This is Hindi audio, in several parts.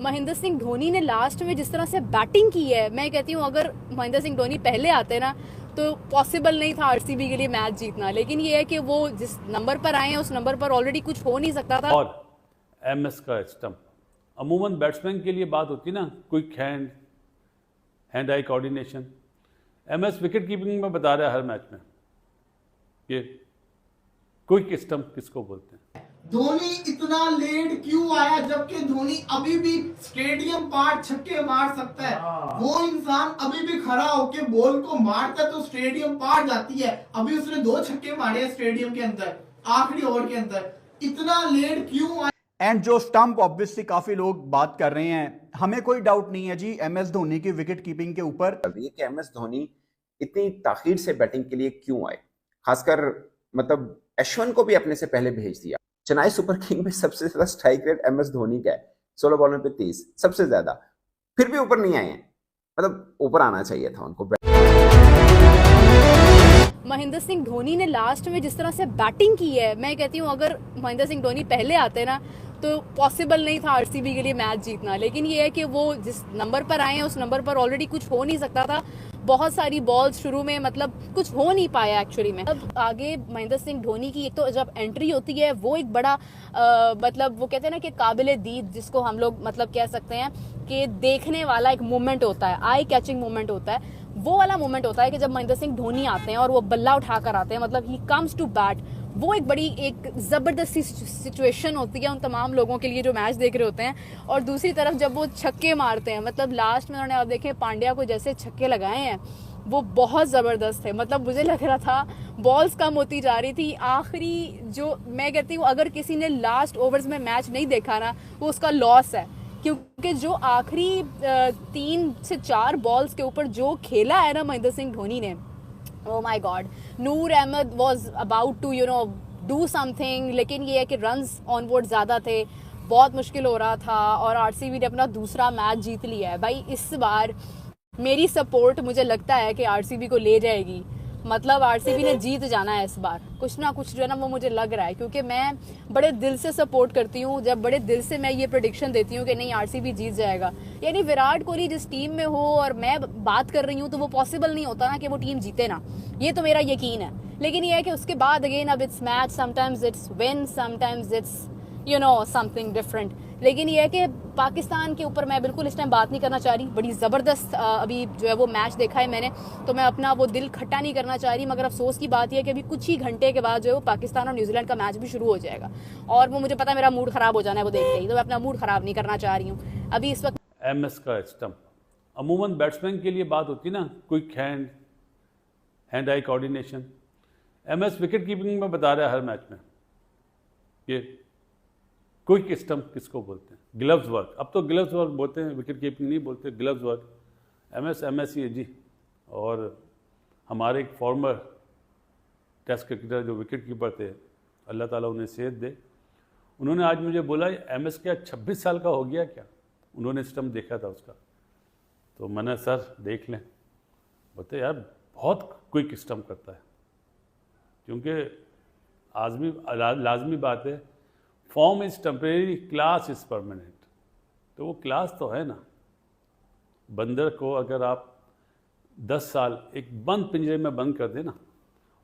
महेंद्र सिंह धोनी ने लास्ट में जिस तरह से बैटिंग की है, मैं कहती हूँ अगर महेंद्र सिंह धोनी पहले आते ना तो पॉसिबल नहीं था आरसीबी के लिए मैच जीतना। लेकिन ये है कि वो जिस नंबर पर आए हैं उस नंबर पर ऑलरेडी कुछ हो नहीं सकता था। और एमएस का स्टंप, अमूमन बैट्समैन के लिए बात होती ना, quick hand eye coordination. MS wicket keeping में बता रहा है हर मैच में कि क्विक स्टंप किसको बोलते हैं। धोनी इतना लेट क्यों आया जबकि धोनी अभी भी स्टेडियम पार छक्के मार सकता है। वो इंसान अभी भी खड़ा होके बॉल को मारता तो स्टेडियम पार जाती है। अभी उसने 2 छक्के मारे स्टेडियम के अंदर आखिरी ओवर के अंदर। इतना लेट क्यों आया? एंड जो स्टंप ऑब्वियसली काफी लोग बात कर रहे हैं, हमें कोई डाउट नहीं है जी एमएस धोनी की विकेट कीपिंग के ऊपर। कि एमएस धोनी इतनी ताखीर से बैटिंग के लिए क्यों आए, खासकर मतलब अश्विन को भी अपने से पहले भेज दिया। चेन्नई सुपर किंग में सबसे ज्यादा स्ट्राइक रेट एमएस धोनी का है, 16 बॉलों पे 30, सबसे ज्यादा। फिर भी ऊपर नहीं आए हैं, मतलब ऊपर आना चाहिए था उनको। महेंद्र सिंह धोनी ने लास्ट में जिस तरह से बैटिंग की है, मैं कहती हूँ अगर महेंद्र सिंह धोनी पहले आते ना तो पॉसिबल नहीं था आरसीबी के लिए मैच जीतना। लेकिन ये है कि वो जिस नंबर पर आए हैं उस नंबर पर ऑलरेडी कुछ हो नहीं सकता था। बहुत सारी बॉल्स शुरू में मतलब कुछ हो नहीं पाया एक्चुअली में। अब आगे महेंद्र सिंह धोनी की एक तो जब एंट्री होती है वो एक बड़ा मतलब वो कहते हैं ना कि काबिले दीद, जिसको हम लोग मतलब कह सकते हैं कि देखने वाला एक मोमेंट होता है, आई कैचिंग मोमेंट होता है। वो वाला मोमेंट होता है कि जब महेंद्र सिंह धोनी आते हैं और वो बल्ला उठाकर आते हैं, मतलब ही कम्स टू बैट। वो एक बड़ी एक जबरदस्त सिचुएशन होती है उन तमाम लोगों के लिए जो मैच देख रहे होते हैं। और दूसरी तरफ जब वो छक्के मारते हैं, मतलब लास्ट में उन्होंने आप देखें पांड्या को जैसे छक्के लगाए हैं वो बहुत ज़बरदस्त थे। मतलब मुझे लग रहा था बॉल्स कम होती जा रही थी। आखिरी जो मैं कहती हूँ अगर किसी ने लास्ट ओवर्स में मैच नहीं देखा ना वो उसका लॉस है, क्योंकि जो आखिरी 3 से 4 बॉल्स के ऊपर जो खेला है ना महेंद्र सिंह धोनी ने, oh my God, Noor Ahmad was about to do something, लेकिन ये है कि रन्स ऑनबोर्ड ज़्यादा थे, बहुत मुश्किल हो रहा था और आरसीबी ने अपना दूसरा मैच जीत लिया है। भाई इस बार मेरी सपोर्ट मुझे लगता है कि आरसीबी को ले जाएगी। मतलब आरसीबी ने जीत जाना है इस बार, कुछ ना कुछ जो है ना वो मुझे लग रहा है, क्योंकि मैं बड़े दिल से सपोर्ट करती हूँ। जब बड़े दिल से मैं ये प्रेडिक्शन देती हूँ कि नहीं आरसीबी जीत जाएगा, यानी विराट कोहली जिस टीम में हो और मैं बात कर रही हूँ तो वो पॉसिबल नहीं होता ना कि वो टीम जीते ना, ये तो मेरा यकीन है। लेकिन ये है कि उसके बाद अगेन अब it's match, sometimes it's win, sometimes it's something different. लेकिन ये है कि पाकिस्तान के ऊपर मैं बिल्कुल इस टाइम बात नहीं करना चाह रही। बड़ी ज़बरदस्त अभी जो है वो मैच देखा है मैंने, तो मैं अपना वो दिल खट्टा नहीं करना चाह रही। मगर अफसोस की बात यह है कि अभी कुछ ही घंटे के बाद जो है वो पाकिस्तान और न्यूजीलैंड का मैच भी शुरू हो जाएगा और वो मुझे पता है मेरा मूड ख़राब हो जाना है वो देख के ही, तो मैं अपना मूड ख़राब नहीं करना चाह रही हूँ अभी इस वक्त। एमएस का स्टंप, अमूमन बैट्समैन के लिए बात होती ना, quick hand eye coordination. MS wicket keeping में बता रहा है हर मैच में कि क्विक स्टंप किसको बोलते हैं, ग्लव्स वर्क। अब तो ग्लव्स वर्क बोलते हैं, विकेट कीपिंग नहीं बोलते, ग्लव्स वर्क। एमएस ही है जी। और हमारे एक फॉर्मर टेस्ट क्रिकेटर जो विकेट कीपर थे, अल्लाह ताला उन्हें सेहत दे, उन्होंने आज मुझे बोला एमएस क्या 26 साल का हो गया क्या। उन्होंने स्टंप देखा था उसका, तो मैंने सर देख लें। बोलते यार बहुत क्विक स्टंप करता है, क्योंकि लाजमी बात है form is temporary, class is permanent. तो वो क्लास तो है ना। बंदर को अगर आप 10 साल एक बंद पिंजरे में बंद कर दें ना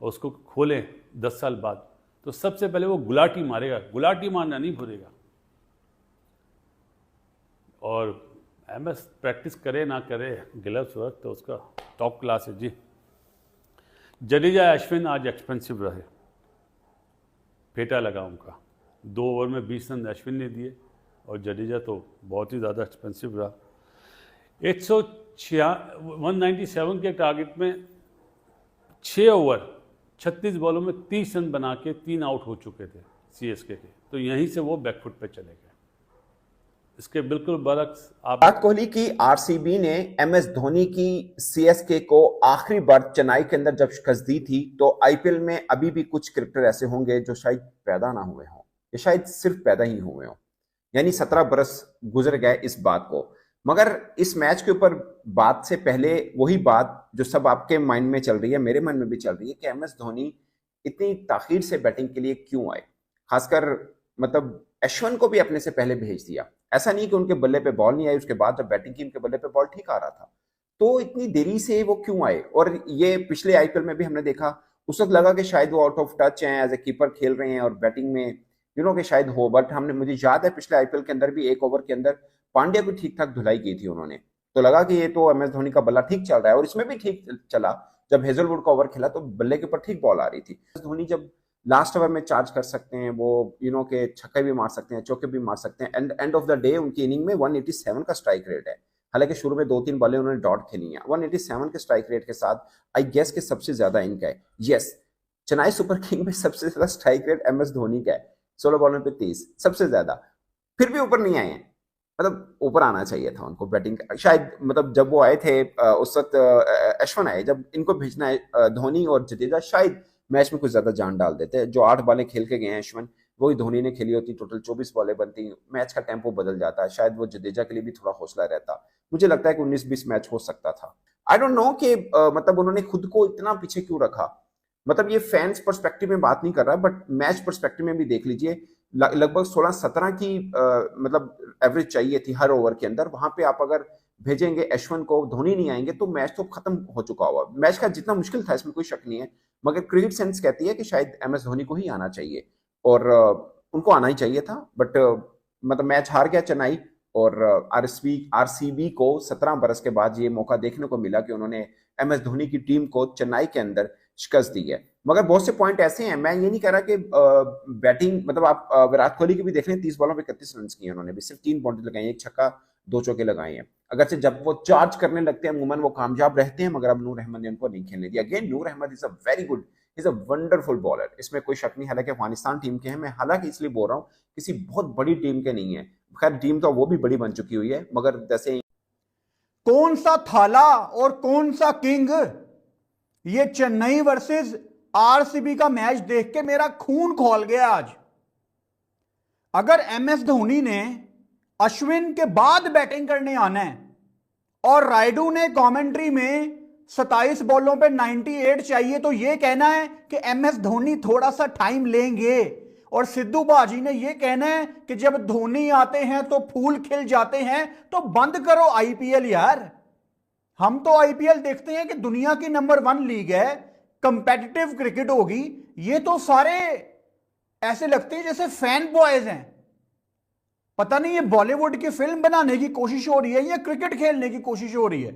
और उसको खोलें 10 साल बाद, तो सबसे पहले वो गुलाटी मारेगा, गुलाटी मारना नहीं भूलेगा। और एमएस प्रैक्टिस करे ना करे ग्लव्स वर्क तो उसका टॉप क्लास है जी। जडेजा अश्विन आज एक्सपेंसिव रहे, फेटा लगा उनका। 2 ओवर में 20 रन अश्विन ने दिए और जडेजा तो बहुत ही ज़्यादा एक्सपेंसिव रहा। 197 के टारगेट में 6 ओवर 36 बॉलों में 30 रन बना के 3 आउट हो चुके थे सीएसके के, तो यहीं से वो बैकफुट पे चले गए। इसके बिल्कुल बरक्स विराट कोहली की आरसीबी ने एमएस धोनी की सीएसके को आखिरी बार चेन्नई के अंदर जब शिकस्त दी थी, तो आईपीएल में अभी भी कुछ क्रिकेटर ऐसे होंगे जो शायद पैदा ना हुए हों, या शायद सिर्फ पैदा ही हुए हों। यानी 17 बरस गुजर गए इस बात को। मगर इस मैच के ऊपर बात से पहले वही बात जो सब आपके माइंड में चल रही है, मेरे मन में भी चल रही है कि एमएस धोनी इतनी ताखीर से बैटिंग के लिए क्यों आए, खासकर मतलब अश्विन को भी अपने से पहले भेज दिया। ऐसा नहीं कि उनके बल्ले पे बॉल नहीं आई, उसके बाद जब बैटिंग की उनके बल्ले पे बॉल ठीक आ रहा था, तो इतनी देरी से वो क्यों आए? और ये पिछले आईपीएल में भी हमने देखा, उस वक्त लगा कि शायद वो आउट ऑफ टच हैं, एज ए कीपर खेल रहे हैं और बैटिंग में कि शायद हो, बट मुझे याद है पिछले आईपीएल के अंदर भी एक ओवर के अंदर पांड्या को ठीक ठाक धुलाई की थी उन्होंने, तो लगा कि ये तो MS धोनी का बल्ला ठीक चल रहा है, और इसमें भी ठीक चला। जब हेजलवुड का ओवर खेला तो बल्ले के ऊपर ठीक बॉल आ रही थी। धोनी जब लास्ट ओवर में चार्ज कर सकते हैं, वो के छक्के भी मार सकते हैं, चौके भी मार सकते हैं, एंड ऑफ द डे उनकी इनिंग में 187 का स्ट्राइक रेट है। हालांकि शुरू में 2-3 बॉलें उन्होंने डॉट खेली हैं, 187 के स्ट्राइक रेट के साथ आई गेस के सबसे ज्यादा इनका है। यस, चेन्नई सुपर किंग में सबसे ज्यादा स्ट्राइक रेट MS धोनी का है, 16 बॉलों पे 30, सबसे ज्यादा। फिर भी ऊपर नहीं आए हैं, मतलब ऊपर आना चाहिए था उनको बैटिंग शायद। मतलब जब वो आए थे उस वक्त अश्विन आए, जब इनको भेजना है धोनी और जडेजा शायद मैच में कुछ ज्यादा जान डाल देते। जो 8 बॉलें खेल के गए हैं अश्विन, वही धोनी ने खेली होती, टोटल 24 बॉलें बनती, मैच का टेम्पो बदल जाता है। शायद वो जडेजा के लिए भी थोड़ा हौसला रहता। मुझे लगता है कि 19-20 मैच हो सकता था। आई डोंट नो कि मतलब उन्होंने खुद को इतना पीछे क्यों रखा। मतलब ये फैंस पर्सपेक्टिव में बात नहीं कर रहा, बट मैच पर्सपेक्टिव में भी देख लीजिए, लगभग 16-17 की मतलब एवरेज चाहिए थी हर ओवर के अंदर। वहां पे आप अगर भेजेंगे अश्विन को, धोनी नहीं आएंगे, तो मैच तो खत्म हो चुका होगा। मैच का जितना मुश्किल था इसमें कोई शक नहीं है, मगर क्रिकेट सेंस कहती है कि शायद MS धोनी को ही आना चाहिए, और उनको आना ही चाहिए था। बट मतलब मैच हार गया चेन्नई, और RCB को 17 बरस के बाद ये मौका देखने को मिला कि उन्होंने MS धोनी की टीम को चेन्नई के अंदर शिकस्त दी है। मगर बहुत से पॉइंट ऐसे हैं, मैं ये नहीं कह रहा कि बैटिंग, मतलब आप विराट कोहली की भी देख लें, 30 बॉलों पे 31 रन किए उन्होंने, भी सिर्फ 3 बाउंड्री लगाई, 1 छक्का 2 चौके लगाए हैं। अगर से जब वो चार्ज करने लगते हैं अमूमन वो कामयाब रहते हैं, मगर अब नूर अहमद ने उनको नहीं खेलने दिया। Again Noor Ahmad is a very good, is a wonderful bowler, इसमें कोई शक नहीं। हालांकि अफगानिस्तान टीम के हैं, मैं हालांकि इसलिए बोल रहा हूँ किसी बहुत बड़ी टीम के नहीं है। खैर टीम तो वो भी बड़ी बन चुकी हुई है, मगर जैसे कौन सा थाला और कौन सा किंग, ये चेन्नई वर्सेस RCB का मैच देख के मेरा खून खौल गया आज। अगर MS धोनी ने अश्विन के बाद बैटिंग करने आना है और रायडू ने कमेंट्री में 27 बॉलों पे 98 चाहिए, तो यह कहना है कि MS धोनी थोड़ा सा टाइम लेंगे, और सिद्धू बाजी ने यह कहना है कि जब धोनी आते हैं तो फूल खिल जाते हैं, तो बंद करो IPL यार। हम तो IPL देखते हैं कि दुनिया की नंबर 1 लीग है, कंपेटिटिव क्रिकेट होगी। ये तो सारे ऐसे लगते हैं जैसे फैन बॉयज हैं। पता नहीं ये बॉलीवुड की फिल्म बनाने की कोशिश हो रही है या क्रिकेट खेलने की कोशिश हो रही है।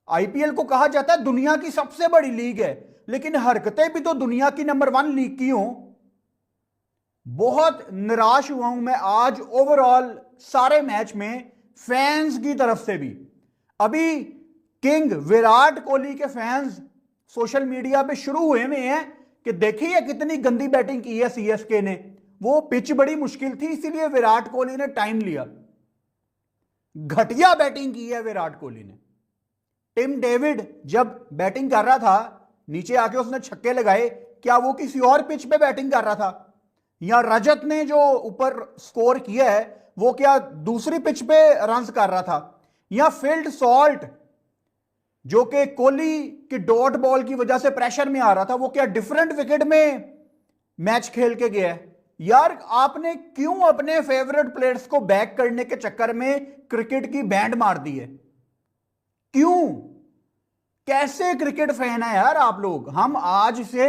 IPL को कहा जाता है दुनिया की सबसे बड़ी लीग है, लेकिन हरकतें भी तो दुनिया की नंबर 1 लीग की हों। बहुत निराश हुआ हूं मैं आज ओवरऑल सारे मैच में, फैंस की तरफ से भी। अभी किंग विराट कोहली के फैंस सोशल मीडिया पे शुरू हुए में हैं कि देखिए कितनी गंदी बैटिंग की है CSK ने, वो पिच बड़ी मुश्किल थी इसीलिए विराट कोहली ने टाइम लिया। घटिया बैटिंग की है विराट कोहली ने। टिम डेविड जब बैटिंग कर रहा था, नीचे आके उसने छक्के लगाए, क्या वो किसी और पिच पे बैटिंग कर रहा था? या रजत ने जो ऊपर स्कोर किया है वो क्या दूसरी पिच पे रन्स कर रहा था? या फील्ड सॉल्ट जो कि कोहली की डॉट बॉल की वजह से प्रेशर में आ रहा था, वो क्या डिफरेंट विकेट में मैच खेल के गया है? यार आपने क्यों अपने फेवरेट प्लेयर्स को बैक करने के चक्कर में क्रिकेट की बैंड मार दी है? क्यों? कैसे क्रिकेट फैन है यार आप लोग? हम आज से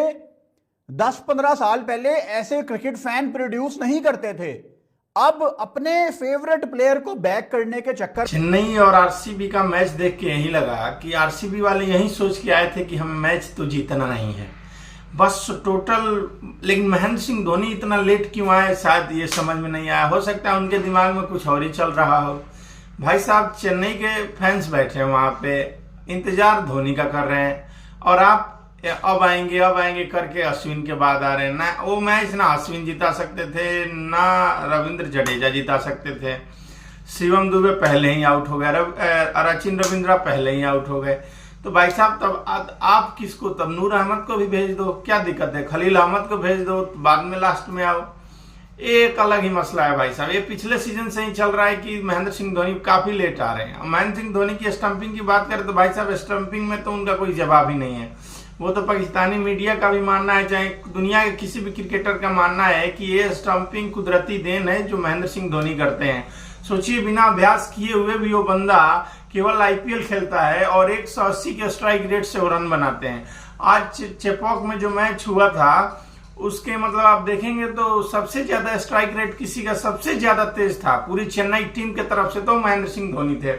10-15 साल पहले ऐसे क्रिकेट फैन प्रोड्यूस नहीं करते थे। अब अपने फेवरेट प्लेयर को बैक करने के चक्कर। चेन्नई और RCB का मैच देख के यही लगा कि RCB वाले यही सोच के आए थे कि हम मैच तो जीतना नहीं है बस टोटल। लेकिन महेंद्र सिंह धोनी इतना लेट क्यों आए, शायद ये समझ में नहीं आया। हो सकता है उनके दिमाग में कुछ और ही चल रहा हो। भाई साहब चेन्नई के फैंस बैठे हैं वहां पे, इंतजार धोनी का कर रहे हैं, और आप अब आएंगे करके अश्विन के बाद आ रहे हैं। ना वो मैच ना अश्विन जिता सकते थे, ना रविंद्र जडेजा जिता सकते थे। शिवम दुबे पहले ही आउट हो गए, सचिन रविंद्रा पहले ही आउट हो गए। तो भाई साहब तब आप किसको, तब नूर अहमद को भी भेज दो, क्या दिक्कत है? खलील अहमद को भेज दो, बाद में लास्ट में आओ। एक अलग ही मसला है भाई साहब। ये पिछले सीजन से ही चल रहा है कि महेंद्र सिंह धोनी काफी लेट आ रहे हैं। महेंद्र सिंह धोनी की स्टंपिंग की बात करें तो भाई साहब स्टंपिंग में तो उनका कोई जवाब ही नहीं है। वो तो पाकिस्तानी मीडिया का भी मानना है, चाहे दुनिया के किसी भी क्रिकेटर का मानना है कि ये स्टंपिंग कुदरती देन है जो महेंद्र सिंह धोनी करते हैं। सोचिए, बिना अभ्यास किए हुए भी वो बंदा केवल आईपीएल खेलता है और 180 के स्ट्राइक रेट से वो रन बनाते हैं। आज चेपॉक में जो मैच हुआ था उसके मतलब आप देखेंगे तो सबसे ज्यादा स्ट्राइक रेट किसी का सबसे ज्यादा तेज था पूरी चेन्नई टीम के तरफ से तो महेंद्र सिंह धोनी थे।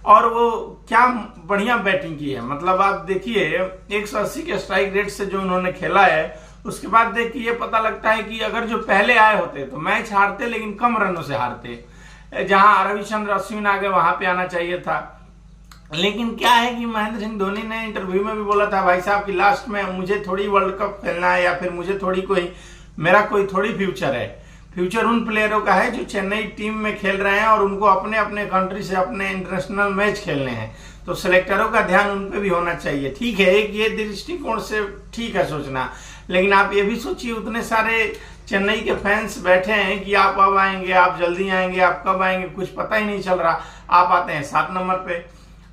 और वो क्या बढ़िया बैटिंग की है, मतलब आप देखिए 180 के स्ट्राइक रेट से जो उन्होंने खेला है, उसके बाद देखिए ये पता लगता है कि अगर जो पहले आए होते तो मैच हारते, लेकिन कम रनों से हारते। जहां रविचंद्र अश्विन आगे वहां पे आना चाहिए था। लेकिन क्या है कि महेंद्र सिंह धोनी ने इंटरव्यू में भी बोला था, भाई साहब की लास्ट में मुझे थोड़ी वर्ल्ड कप खेलना है या फिर मुझे मेरा कोई थोड़ी फ्यूचर है। फ्यूचर उन प्लेयरों का है जो चेन्नई टीम में खेल रहे हैं और उनको अपने अपने कंट्री से अपने इंटरनेशनल मैच खेलने हैं, तो सिलेक्टरों का ध्यान उन पे भी होना चाहिए। ठीक है, एक ये दृष्टिकोण से ठीक है सोचना, लेकिन आप ये भी सोचिए उतने सारे चेन्नई के फैंस बैठे हैं कि आप अब आएंगे, आप जल्दी आएंगे, आप कब आएंगे, कुछ पता ही नहीं चल रहा। आप आते हैं 7 नंबर पे।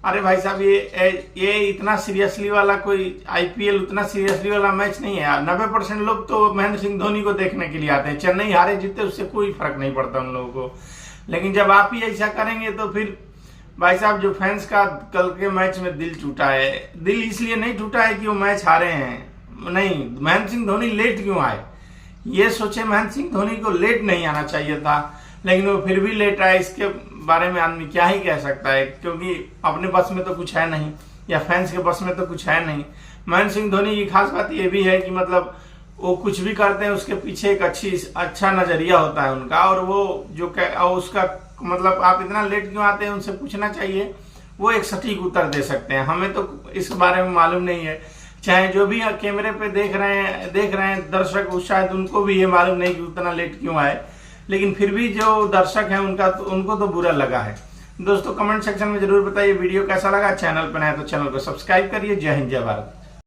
अरे भाई साहब, ये इतना सीरियसली वाला कोई आईपीएल उतना सीरियसली वाला मैच नहीं है यार। 90% लोग तो महेंद्र सिंह धोनी को देखने के लिए आते हैं। चेन्नई हारे जीते उससे कोई फर्क नहीं पड़ता उन लोगों को। लेकिन जब आप ही ऐसा करेंगे तो फिर भाई साहब, जो फैंस का कल के मैच में दिल टूटा है, दिल इसलिए नहीं टूटा है कि वो मैच हारे हैं, नहीं, महेंद्र सिंह धोनी लेट क्यों आए ये सोचे। महेंद्र सिंह धोनी को लेट नहीं आना चाहिए था, लेकिन वो फिर भी लेट आए। इसके बारे में आदमी क्या ही कह सकता है, क्योंकि अपने बस में तो कुछ है नहीं या फैंस के बस में तो कुछ है नहीं। महेंद्र सिंह धोनी की खास बात ये भी है कि मतलब वो कुछ भी करते हैं उसके पीछे एक अच्छा नजरिया होता है उनका, और वो जो उसका मतलब आप इतना लेट क्यों आते हैं उनसे पूछना चाहिए, वो एक सटीक उत्तर दे सकते हैं। हमें तो इस बारे में मालूम नहीं है, चाहे जो भी कैमरे पे देख रहे हैं दर्शक, शायद उनको भी ये मालूम नहीं कि उतना लेट क्यों आए, लेकिन फिर भी जो दर्शक हैं उनको तो बुरा लगा है। दोस्तों कमेंट सेक्शन में जरूर बताइए वीडियो कैसा लगा। चैनल पर नया तो चैनल को सब्सक्राइब करिए। जय हिंद, जय भारत।